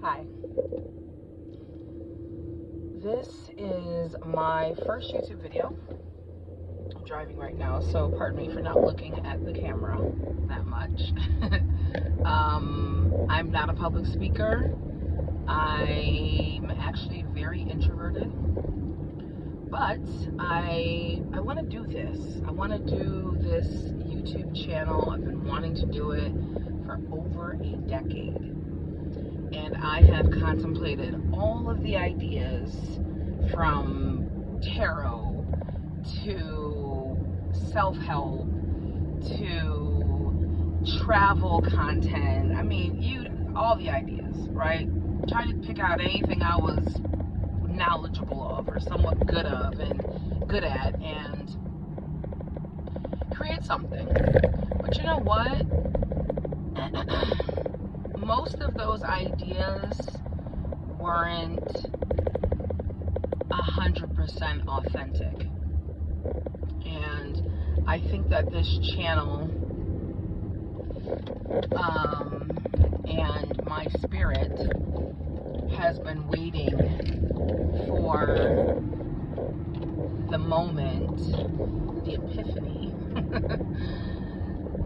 Hi. This is my first YouTube video. I'm driving right now, so pardon me for not looking at the camera that much. I'm not a public speaker. I'm actually very introverted, but I want to do this. I want to do this YouTube channel. I've been wanting to do it for over a decade. And I have contemplated all of the ideas from tarot to self-help to travel content. I mean, all the ideas, right? Trying to pick out anything I was knowledgeable of or somewhat good at and create something. But you know what? Most of those ideas weren't 100% authentic. And I think that this channel and my spirit has been waiting for the moment, the epiphany,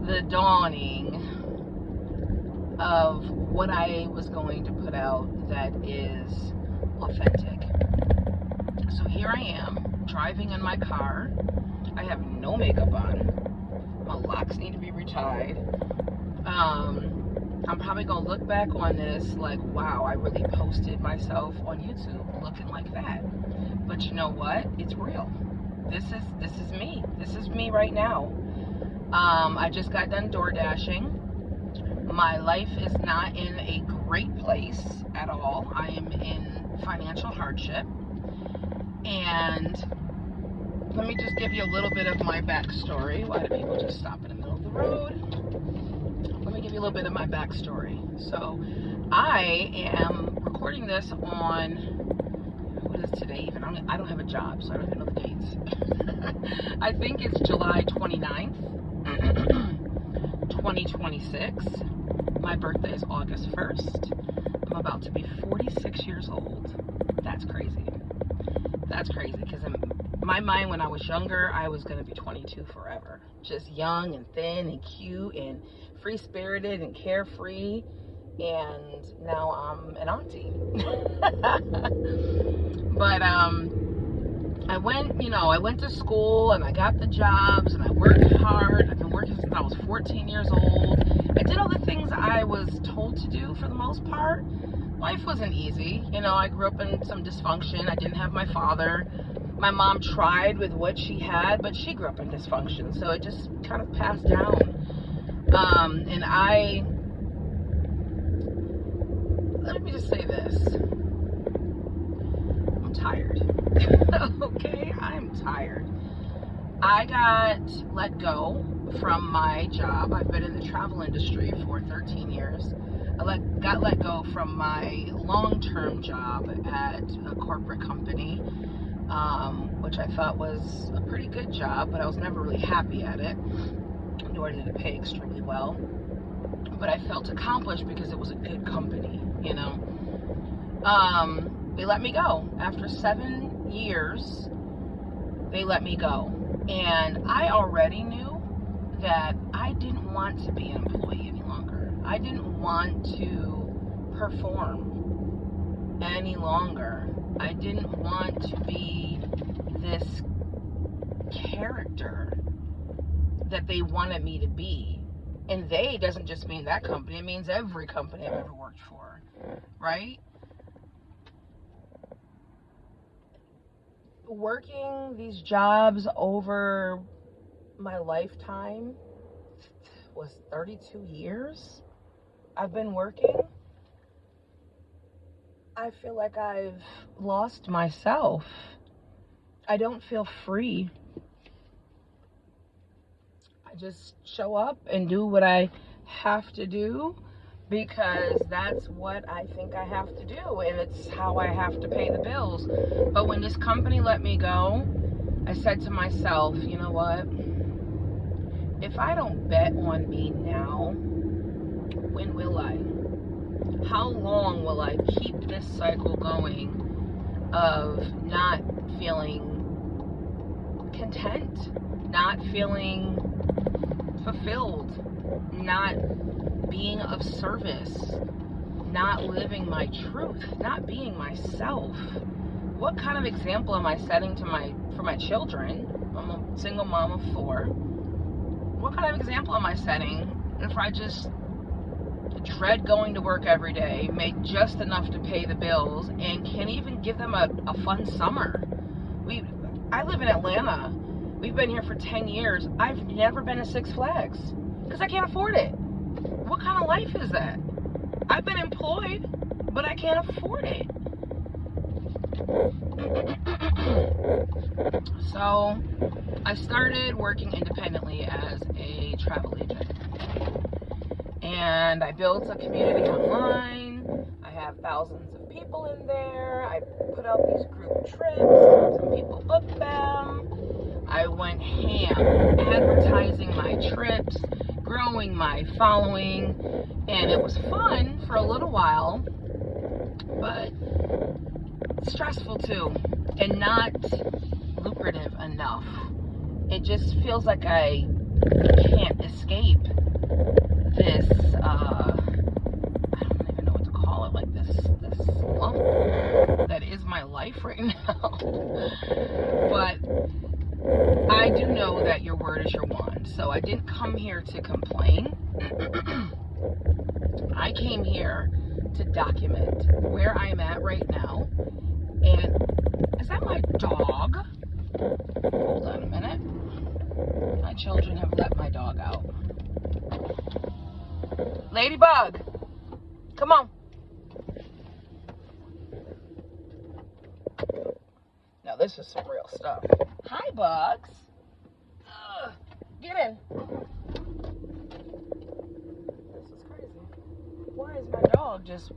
the dawning of what I was going to put out that is authentic. So here I am, driving in my car. I have no makeup on. My locks need to be retied. I'm probably gonna look back on this like, wow, I really posted myself on YouTube looking like that. But you know what? It's real. This is me. This is me right now. I just got done door dashing. My life is not in a great place at all. I am in financial hardship. And let me just give you a little bit of my backstory. Why do people just stop in the middle of the road? Let me give you a little bit of my backstory. So I am recording this on, what is today even? I don't have a job, so I don't even know the dates. I think it's July 29th, 2026. My birthday is August 1st. I'm about to be 46 years old. That's crazy. That's crazy because in my mind when I was younger, I was going to be 22 forever. Just young and thin and cute and free-spirited and carefree. And now I'm an auntie. But I went to school and I got the jobs and I worked hard. I've been working since I was 14 years old. I did all the things I was told to do for the most part. Life wasn't easy. I grew up in some dysfunction. I didn't have my father. My mom tried with what she had, but she grew up in dysfunction. So it just kind of passed down. And let me just say this. I'm tired. Okay? I'm tired. I got let go from my job. I've been in the travel industry for 13 years. I got let go from my long-term job at a corporate company, which I thought was a pretty good job, but I was never really happy at it, nor did it pay extremely well. But I felt accomplished because it was a good company, They let me go. After 7 years, they let me go. And I already knew that I didn't want to be an employee any longer. I didn't want to perform any longer. I didn't want to be this character that they wanted me to be. And they doesn't just mean that company, it means every company I've ever worked for, right? Working these jobs over my lifetime was 32 years I've been working. I feel like I've lost myself. I don't feel free. I just show up and do what I have to do because that's what I think I have to do, and it's how I have to pay the bills. But when this company let me go, I said to myself, you know what? If I don't bet on me now, when will I? How long will I keep this cycle going of not feeling content, not feeling fulfilled, not being of service, not living my truth, not being myself? What kind of example am I setting for my children? I'm a single mom of 4. What kind of example am I setting if I just dread going to work every day, make just enough to pay the bills, and can't even give them a fun summer? I live in Atlanta. We've been here for 10 years. I've never been to Six Flags because I can't afford it. What kind of life is that? I've been employed, but I can't afford it. So I started working independently as a travel agent. And I built a community online. I have thousands of people in there. I put out these group trips. Some people booked them. I went ham advertising my trips, growing my following, and it was fun for a little while, but stressful too, and not lucrative enough. It just feels like I can't escape this, I don't even know what to call it, like this lump that is my life right now. But I do know that your word is your wand, so I didn't come here to complain. I came here to document where I'm at right now. And is that my dog? Hold on a minute. My children have let my dog out. Ladybug, come on. Now this is some real stuff. Hi, Bugs. Get in. This is crazy. Why is my dog just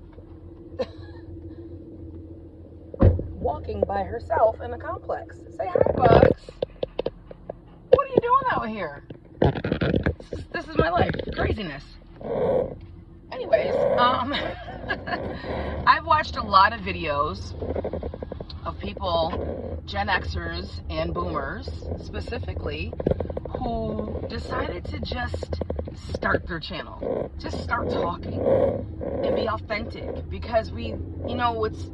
walking by herself in the complex? Say hi, Bugs. What are you doing out here? This is my life. Craziness. Anyways, I've watched a lot of videos of people, Gen Xers and Boomers specifically, who decided to just start their channel, just start talking and be authentic, because it's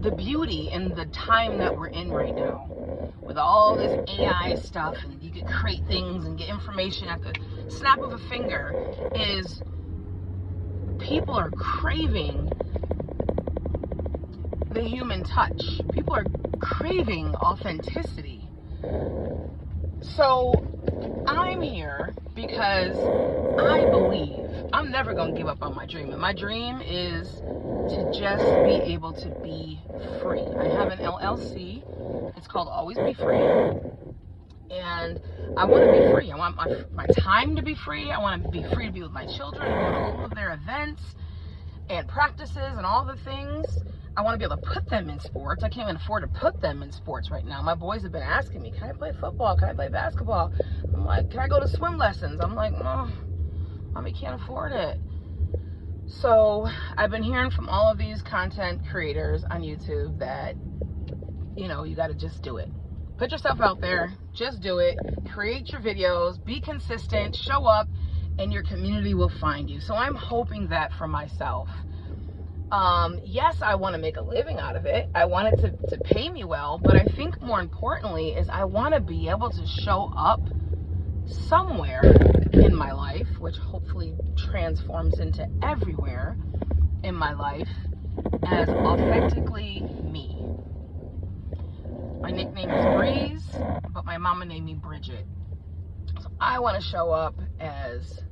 the beauty in the time that we're in right now with all this AI stuff, and you can create things and get information at the snap of a finger, is people are craving the human touch. People are craving authenticity. So I'm here because I believe I'm never going to give up on my dream. And my dream is to just be able to be free. I have an LLC. It's called Always Be Free. And I want to be free. I want my time to be free. I want to be free to be with my children, go to all of their events and practices and all the things. I want to be able to put them in sports. I can't even afford to put them in sports right now. My boys have been asking me, can I play football? Can I play basketball? I'm like, can I go to swim lessons? I'm like, no, Mommy can't afford it. So I've been hearing from all of these content creators on YouTube that, you got to just do it. Put yourself out there, just do it, create your videos, be consistent, show up, and your community will find you. So I'm hoping that for myself. Yes, I want to make a living out of it. I want it to pay me well, but I think more importantly is I want to be able to show up somewhere in my life, which hopefully transforms into everywhere in my life, as authentically me. My nickname is Breeze, but my mama named me Bridget. So I want to show up as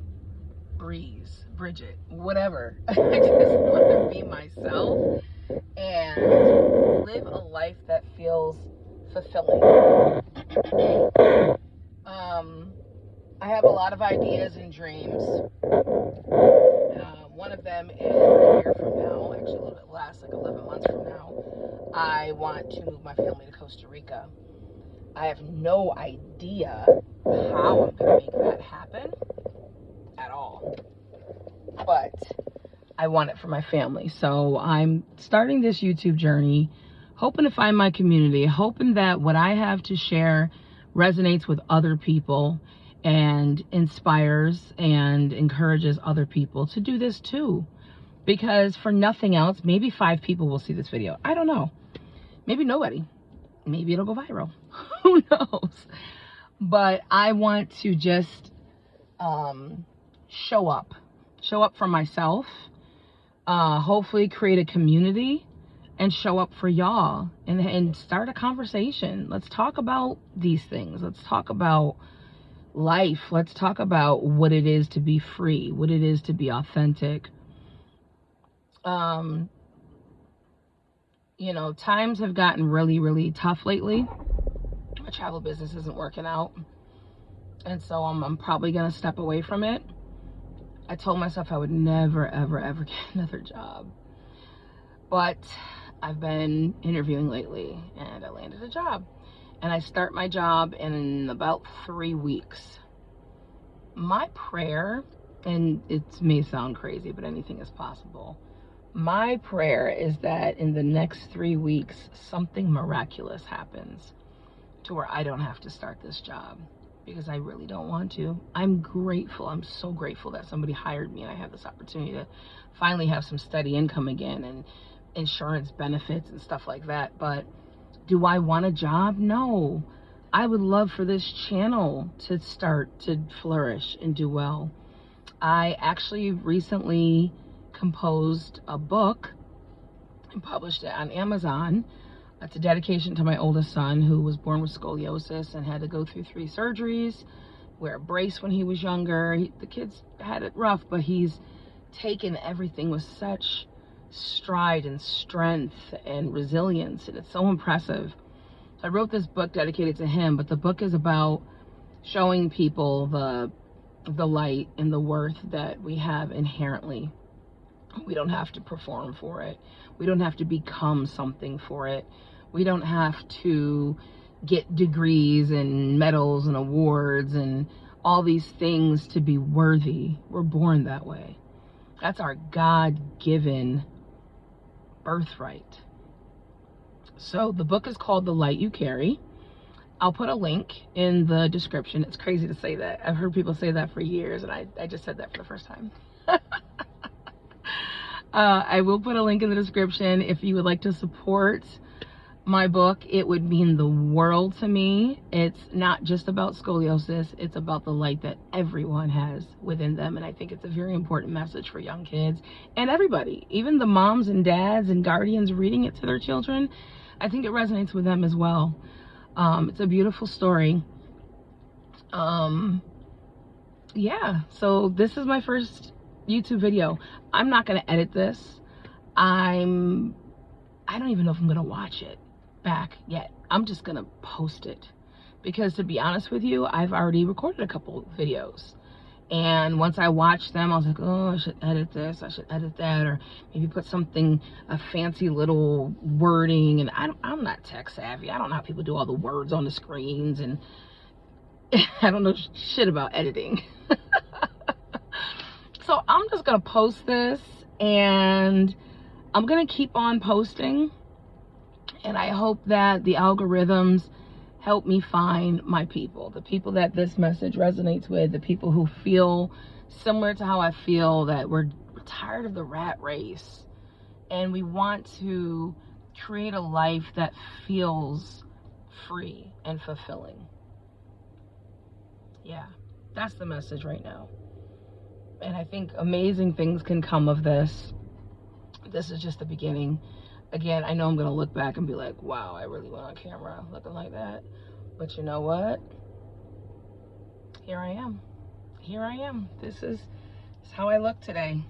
Breeze, Bridget, whatever. I just want to be myself and live a life that feels fulfilling. I have a lot of ideas and dreams. One of them is a year from now, actually a little bit less, like 11 months from now, I want to move my family to Costa Rica. I have no idea how I'm going to make that happen at all. But I want it for my family. So I'm starting this YouTube journey, hoping to find my community, hoping that what I have to share resonates with other people and inspires and encourages other people to do this too. Because for nothing else, maybe 5 people will see this video. I don't know. Maybe nobody. Maybe it'll go viral. Who knows? But I want to just show up for myself, hopefully create a community and show up for y'all and start a conversation. Let's talk about these things. Let's talk about life. Let's talk about what it is to be free, what it is to be authentic. You know, times have gotten really, really tough lately. My travel business isn't working out. And so I'm probably going to step away from it. I told myself I would never, ever, ever get another job. But I've been interviewing lately and I landed a job. And I start my job in about 3 weeks. My prayer, and it may sound crazy, but anything is possible. My prayer is that in the next 3 weeks, something miraculous happens to where I don't have to start this job, because I really don't want to. I'm grateful. I'm so grateful that somebody hired me and I have this opportunity to finally have some steady income again and insurance benefits and stuff like that. But do I want a job? No. I would love for this channel to start to flourish and do well. I actually recently composed a book and published it on Amazon. It's a dedication to my oldest son, who was born with scoliosis and had to go through 3 surgeries, wear a brace when he was younger. The kid's had it rough, but he's taken everything with such stride and strength and resilience, and it's so impressive. So I wrote this book dedicated to him, but the book is about showing people the light and the worth that we have inherently. We don't have to perform for it. We don't have to become something for it. We don't have to get degrees and medals and awards and all these things to be worthy. We're born that way. That's our God-given birthright. So the book is called The Light You Carry. I'll put a link in the description. It's crazy to say that. I've heard people say that for years, and I just said that for the first time. I will put a link in the description if you would like to support my book. It would mean the world to me. It's not just about scoliosis. It's about the light that everyone has within them. And I think it's a very important message for young kids and everybody, even the moms and dads and guardians reading it to their children. I think it resonates with them as well. It's a beautiful story. Yeah, so this is my first YouTube video. I'm not going to edit this. I don't even know if I'm going to watch it back yet. I'm just going to post it, because to be honest with you, I've already recorded a couple videos, and once I watched them, I was like, oh, I should edit this, I should edit that, or maybe put something, a fancy little wording. And I'm not tech savvy. I don't know how people do all the words on the screens, and I don't know shit about editing. So I'm just gonna post this, and I'm gonna keep on posting, and I hope that the algorithms help me find my people, the people that this message resonates with, the people who feel similar to how I feel, that we're tired of the rat race and we want to create a life that feels free and fulfilling. Yeah, that's the message right now. And I think amazing things can come of this. This is just the beginning. Again, I know I'm going to look back and be like, wow, I really went on camera looking like that. But you know what? Here I am. Here I am. This is how I look today.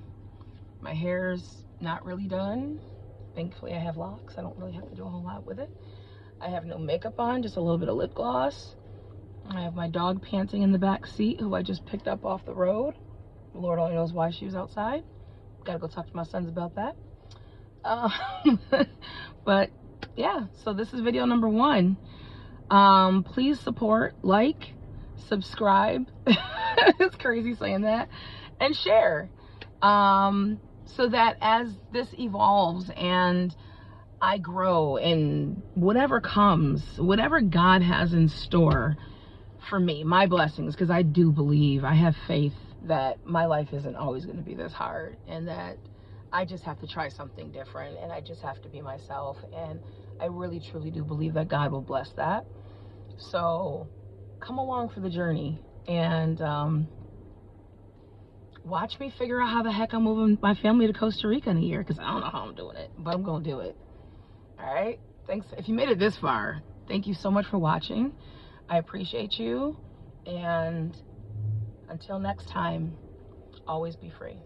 My hair's not really done. Thankfully, I have locks. I don't really have to do a whole lot with it. I have no makeup on, just a little bit of lip gloss. I have my dog panting in the back seat, who I just picked up off the road. Lord only knows why she was outside. Gotta go talk to my sons about that. But yeah, so this is video number 1. Please support, like, subscribe. It's crazy saying that, and share. so that as this evolves and I grow and whatever comes, whatever God has in store for me, my blessings, because I do believe, I have faith that my life isn't always going to be this hard, and that I just have to try something different, and I just have to be myself. And I really truly do believe that God will bless that. So come along for the journey and watch me figure out how the heck I'm moving my family to Costa Rica in a year, because I don't know how I'm doing it, but I'm going to do it. All right, thanks. If you made it this far, thank you so much for watching. I appreciate you, and until next time, always be free.